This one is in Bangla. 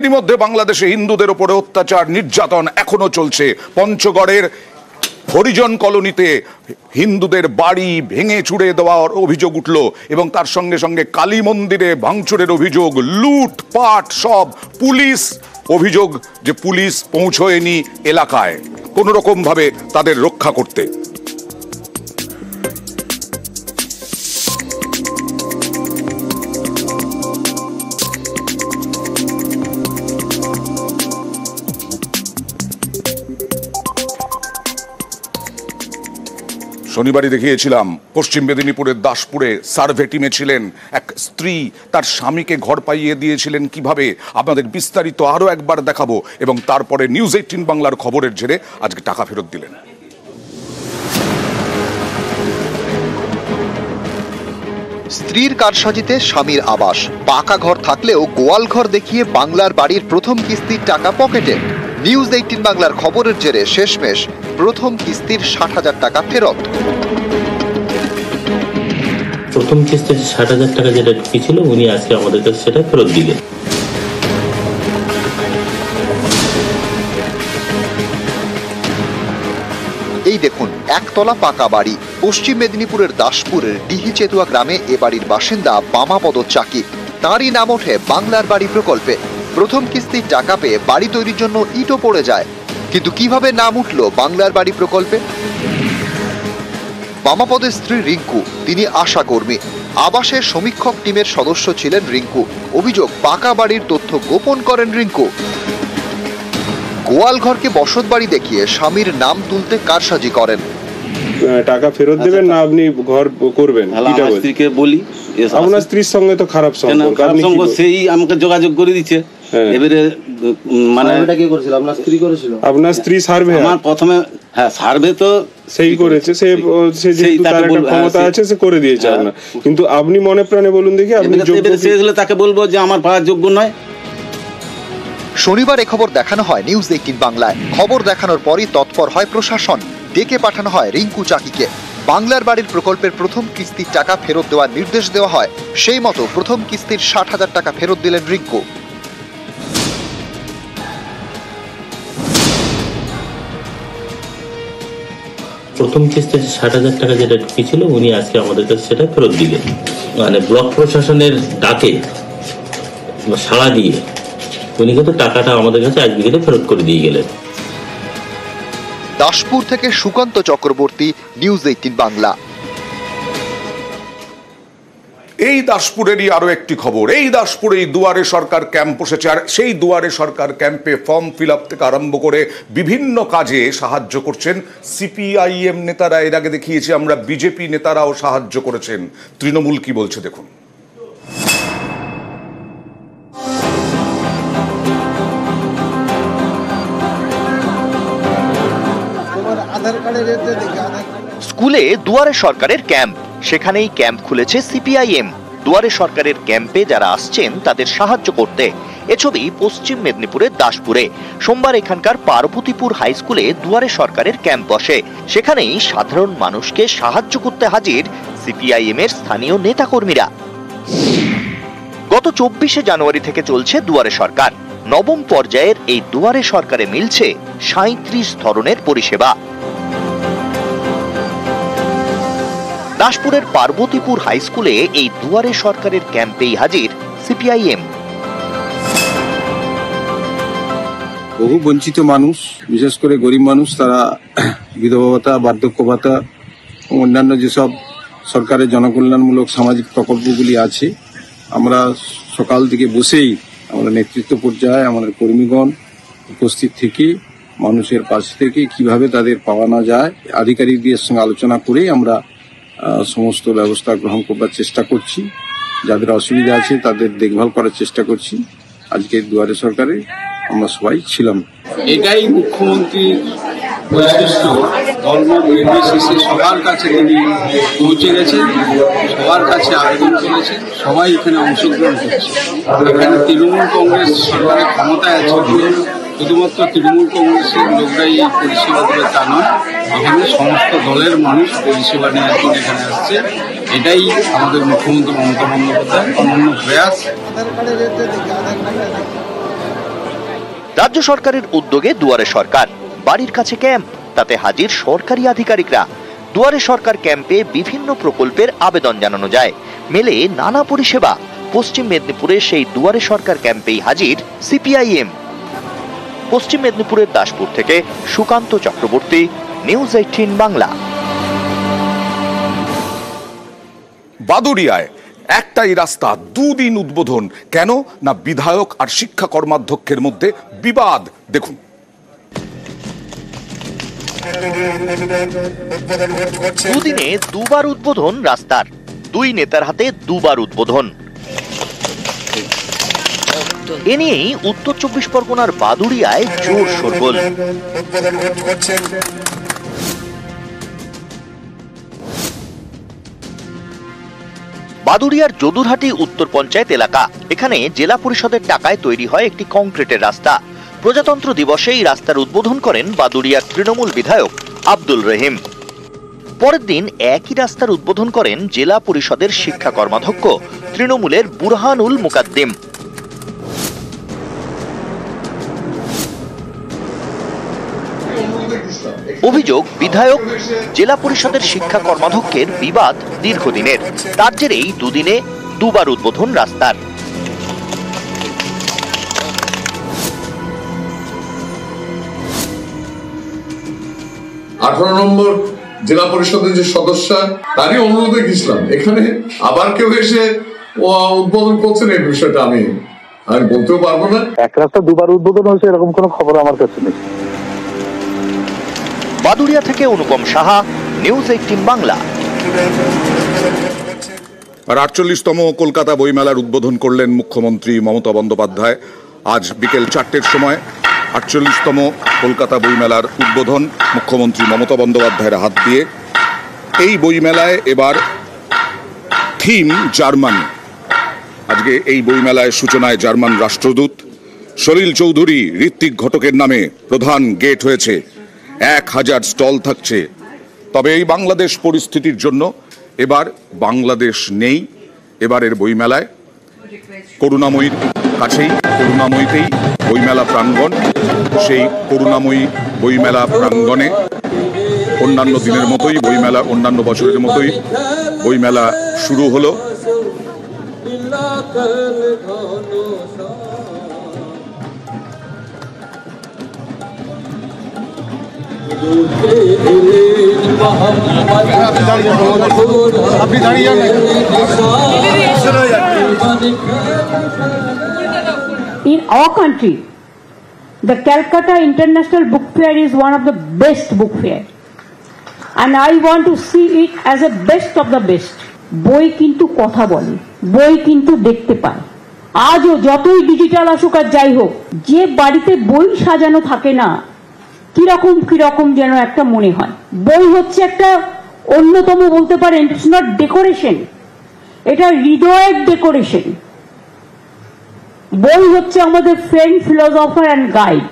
ইতিমধ্যে বাংলাদেশে হিন্দুদের উপরে অত্যাচার নির্যাতন এখনো চলছে। পঞ্চগড়ের হরিজন কলোনিতে হিন্দুদের বাড়ি ভেঙে চুড়ে দেওয়ার অভিযোগ উঠল এবং তার সঙ্গে সঙ্গে কালী মন্দিরে ভাঙচুরের অভিযোগ, লুটপাট সব। পুলিশ অভিযোগ যে পুলিশ পৌঁছয়নি এলাকায় কোনো রকম ভাবে তাদের রক্ষা করতে। শনিবারই দেখিয়েছিলাম পশ্চিম মেদিনীপুরের দাসপুরে সার্ভে টিমে ছিলেন এক স্ত্রী, তার স্বামীকে ঘর পাইয়ে দিয়েছিলেন কিভাবে, আপনাদের বিস্তারিত আরো একবার দেখাবো। এবং তারপরে নিউজ 18 বাংলার খবরের জেরে আজকে টাকা ফেরত দিলেন। স্ত্রীর কারসাজিতে স্বামীর আবাস, পাকা ঘর থাকলেও গোয়াল ঘর দেখিয়ে বাংলার বাড়ির প্রথম কিস্তির টাকা পকেটে। নিউজ 18 বাংলার খবরের জেরে শেষমেশ প্রথম কিস্তির 60,000 টাকা ফেরত। প্রথম কিস্তির 60,000 টাকা যেটা ঢুকেছিল উনি আজকে আমাদের কাছে সেটা ফেরত দিলেন। এই দেখুন, একতলা পাকা বাড়ি। পশ্চিম মেদিনীপুরের দাসপুরের ডিহিচেতুয়া গ্রামে এ বাড়ির বাসিন্দা বামাপদ চাকি। তাঁরই নাম ওঠে বাংলার বাড়ি প্রকল্পে। প্রথম কিস্তির টাকা পেয়ে বাড়ি তৈরির জন্য ইটও পড়ে যায়। কিন্তু কিভাবে নাম উঠল বাংলার বাড়ি প্রকল্পে? বামাপদের স্ত্রী রিঙ্কু, তিনি আশা কর্মী। আবাসের সমীক্ষক টিমের সদস্য ছিলেন রিঙ্কু। অভিযোগ, পাকা বাড়ির তথ্য গোপন করেন রিঙ্কু। গোয়াল ঘরকে বসত বাড়ি দেখিয়ে স্বামীর নাম তুলতে কারসাজি করেন। টাকা ফেরত দেবেন না আপনি ঘর করবেন? স্ত্রীকে বলি, আপনার স্ত্রীর সঙ্গে তো খারাপ সম্পর্ক, সেই আমাকে যোগাযোগ করে দিচ্ছে। এবারে মানে আপনার স্ত্রী করেছিল, আপনার স্ত্রী সার্ভে, আমার প্রথমে সার্ভে তো সেই করেছে, সে যেহেতু তার একটা ক্ষমতা আছে সে করে দিয়েছে আপনার। কিন্তু আপনি মনে প্রাণে বলুন দেখি, আপনি তাকে বলবো যে আমার পাওয়ার যোগ্য নয়। শনিবার এ খবর দেখানো হয় নিউজ 18 বাংলায়। খবর দেখানোর পরই তৎপর হয় প্রশাসন। ডেকে পাঠানো হয় রিঙ্কু চাকিকে। বাংলার বাড়ির প্রকল্পের প্রথম কিস্তির টাকা ফেরত দেওয়ার নির্দেশ দেওয়া হয়। সেই মতো প্রথম কিস্তির 60,000 টাকা ফেরত দিলেন রিঙ্কু। প্রথম কিস্তির 60,000 টাকা যেটা ঢুকেছিল উনি আজকে আমাদের কাছে সেটা ফেরত দিলেন। মানে ব্লক প্রশাসনের ডাকে সাড়া দিয়ে উনি কিন্তু টাকাটা আমাদের কাছে আজকে ফেরত করে দিয়ে গেলেন। দাসপুর থেকে সুকান্ত চক্রবর্তী, নিউজ 18 বাংলা। এই দাসপুরেরই আরো একটি খবর। এই দাসপুরেই দুয়ারে সরকার ক্যাম্প বসেছে, আর সেই দুয়ারে সরকার ক্যাম্পে ফর্ম ফিল আপ থেকে আরম্ভ করে বিভিন্ন কাজে সাহায্য করছেন সিপিআইএম নেতারা। এর আগে দেখিয়েছি আমরা, বিজেপি নেতারাও সাহায্য করেছেন। তৃণমূল কি বলছে দেখুন। স্কুলে দুয়ারে সরকারের ক্যাম্প, সেখানেই ক্যাম্প খুলেছে সিপিআইএম। দুয়ারে সরকারের ক্যাম্পে যারা আসছেন তাদের সাহায্য করতে। এ ছবি পশ্চিম মেদিনীপুরের দাসপুরে। সোমবার এখানকার পার্বতীপুর হাই স্কুলে দুয়ারে সরকারের ক্যাম্প বসে। সেখানেই সাধারণ মানুষকে সাহায্য করতে হাজির সিপিআইএম এর স্থানীয় নেতাকর্মীরা। গত 24শে জানুয়ারি থেকে চলছে দুয়ারে সরকার। নবম পর্যায়ের এই দুয়ারে সরকারে মিলছে 37 ধরনের পরিষেবা। দাসপুরের পার্বতীপুর হাই স্কুলে এই দুয়ারে সরকারের ক্যাম্পেই হাজির সিপিআইএম। বহু বঞ্চিত মানুষ, বিশেষ করে গরিব মানুষ, তারা বিধবা ভাতা, বার্ধক্য ভাতা এবং অন্যান্য যেসব সরকারের জনকল্যাণমূলক সামাজিক প্রকল্পগুলি আছে, আমরা সকাল থেকে বসেই আমরা নেতৃত্ব পর্যায়ে আমাদের কর্মীগণ উপস্থিত থেকে মানুষের কাছ থেকে কিভাবে তাদের পাওয়ানো যায় আধিকারিকদের সঙ্গে আলোচনা করেই আমরা সমস্ত ব্যবস্থা গ্রহণ করবার চেষ্টা করছি। যাদের অসুবিধা আছে তাদের দেখভাল করার চেষ্টা করছি। আজকে দুয়ারে সরকারে আমরা সবাই ছিলাম। এটাই মুখ্যমন্ত্রীর বৈশিষ্ট্য, ধর্ম নির্বিশেষে সবার কাছে তিনি পৌঁছে গেছেন, সবার কাছে আবেদন করেছেন, সবাই এখানে অংশগ্রহণ করছে। এখানে তৃণমূল কংগ্রেস সরকারের ক্ষমতায় আছে, শুধুমাত্র তৃণমূল কংগ্রেসের লোকরাই এই পরিষেবা দেবে তা নয়, এখানে সমস্ত দলের মানুষ পরিষেবা নেওয়ার জন্য এখানে আসছে। এটাই আমাদের মুখ্যমন্ত্রী মমতা বন্দ্যোপাধ্যায় অনন্য প্রয়াস। রাজ্য সরকারের উদ্যোগে দুয়ারে সরকার, বাড়ির কাছে ক্যাম্প, তাতে হাজির সরকারি আধিকারিকরা। দুয়ারে সরকার ক্যাম্পে বিভিন্ন প্রকল্পের আবেদন জানানো যায়, মেলে নানা পরিষেবা। পশ্চিম মেদিনীপুরে সেই দুয়ারে সরকার ক্যাম্পেই হাজির সিপিআইএম। পশ্চিম মেদিনীপুরের দাসপুর থেকে সুকান্ত চক্রবর্তী, নিউজ 18 বাংলা। বাদুড়িয়ায় একটাই রাস্তা, দুদিন উদ্বোধন। কেন না বিধায়ক আর শিক্ষা কর্মাধ্যক্ষের মধ্যে বিবাদ। দেখুন, দুদিনে দুবার উদ্বোধন রাস্তার, দুই নেতার হাতে দুবার উদ্বোধন। এ নিয়েই উত্তর 24 পরগনার বাদুড়িয়ায় জোর শোরগোল। বাদুড়িয়ার যদুরহাটি উত্তর পঞ্চায়েত এলাকা। এখানে জেলা পরিষদের টাকায় তৈরি হয় একটি কংক্রিটের রাস্তা। প্রজাতন্ত্র দিবসে এই রাস্তার উদ্বোধন করেন বাদুড়িয়ার তৃণমূল বিধায়ক আব্দুল রহিম। পরের দিন একই রাস্তার উদ্বোধন করেন জেলা পরিষদের শিক্ষা কর্মাধ্যক্ষ তৃণমূলের বুরহানুল মুকাদ্দিম। অভিযোগ, বিধায়ক জেলা পরিষদের শিক্ষা কর্মাধ্যক্ষের বিবাদ দীর্ঘদিনের, তার জেরেই দুদিনে দুবার উদ্বোধন রাস্তার। 18 নম্বর জেলা পরিষদের যে সদস্য, তারই অনুরোধে গেছিলাম। এখানে আবার কেউ এসে উদ্বোধন করছেন, এই বিষয়টা আমি বলতেও পারবো না। এক রাস্তা দুবার উদ্বোধন হয়েছে এরকম কোনো খবর আমার কাছে নেই। বাদুড়িয়া থেকে অনুপম সাহা, নিউজ 18 বাংলা। আর 48তম কলকাতা বইমেলার উদ্বোধন করলেন মুখ্যমন্ত্রী মমতা বন্দ্যোপাধ্যায়। আজ বিকেল 4টের সময় 48তম কলকাতা বইমেলার উদ্বোধন মুখ্যমন্ত্রী মমতা বন্দ্যোপাধ্যায়ের হাত দিয়ে। এই বইমেলায় এবার থিম জার্মানি। আজকে এই বইমেলায় সূচনায় জার্মান রাষ্ট্রদূত সলিল চৌধুরী, ঋত্বিক ঘটকের নামে প্রধান গেট হয়েছে। 1000 স্টল থাকছে। তবে এই বাংলাদেশ পরিস্থিতির জন্য এবার বাংলাদেশ নেই এবারের বইমেলায়। করুণাময়ীর কাছেই, করুণাময়ীতেই বইমেলা প্রাঙ্গণ। সেই করুণাময়ী বইমেলা প্রাঙ্গণে অন্যান্য দিনের মতোই বইমেলা, অন্যান্য বছরের মতোই বইমেলা শুরু হলো। In our country, the Calcutta International Book Fair is one of the best book fair, and I want to see it as a best of the best. বই কিন্তু কথা বলে, বই কিন্তু দেখতে পায়। আজও যতই ডিজিটাল আসুক আর যাই হোক, যে বাড়িতে বই সাজানো থাকে না, কিরকম কিরকম যেন একটা মনে হয়। বই হচ্ছে একটা অন্যতম, বলতে পারেন ইটস নট ডেকোরেশন, এটা হৃদয়ের ডেকোরেশন। বই হচ্ছে আমাদের ফ্রেন্ড, ফিলোসফার অ্যান্ড গাইড।